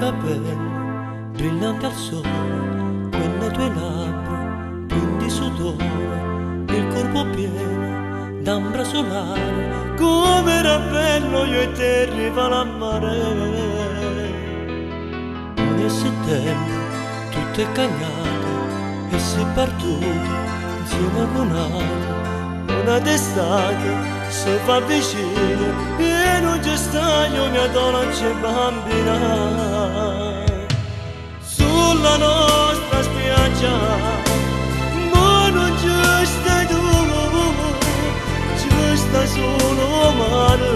capelli brillanti al sole, quelle tue labbra piene di sudore, il corpo pieno d'ambra solare, come era bello io e te arrivare a mare. Poi a settembre tutto è cagnato e si partuti insieme con altri, una d'estate si fa vicino e non c'è staio mia dolce bambina. Sulla nostra spiaggia ma non ci stai tu, ci sta solo mare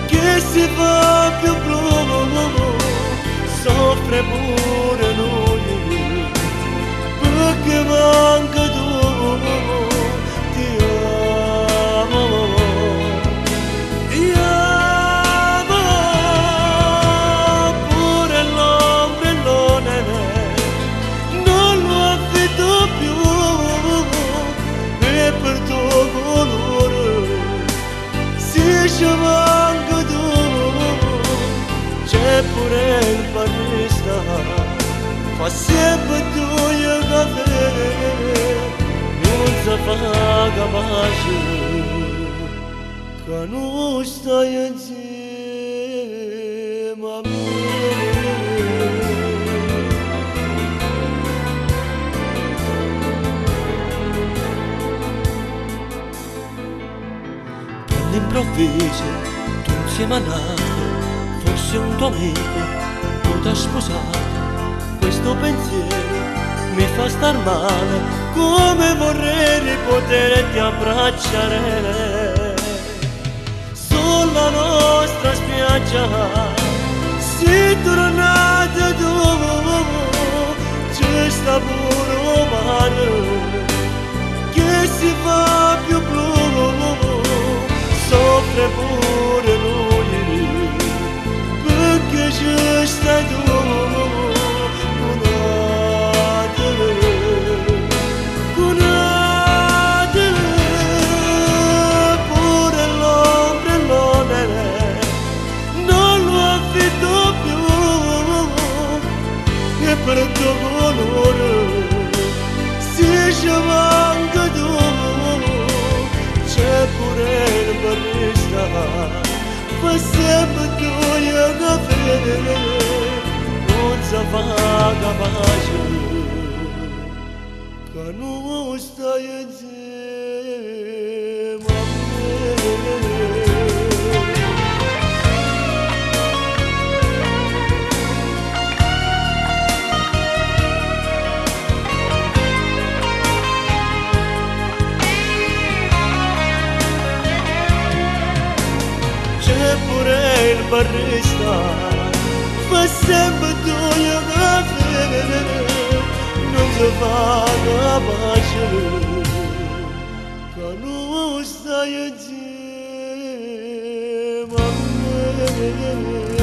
che si fa più blu, soffre pure noi perché manca tu. C'è pure il barista, fa sempre due caffè, non si fa capace, che non stai insieme a me. All'improvviso tu insieme a nato, forse un tuo amico tu t'ha sposato, questo pensiero mi fa star male, come vorrei poterti abbracciare. Sulla nostra spiaggia sei tornata tu, c'è sta pure un mare che si fa più blu, soffre pure lui perché ci stai tu. Pure l'ombrellone non lo affitto più e per il tuo colore si ci manca tu. C'è pure il barista, fa sempre due caffè, non si fa capace, che non stai insieme a me. C'è pure il barista, fa sempre due caffè, non si fa capace, che non stai insieme a me.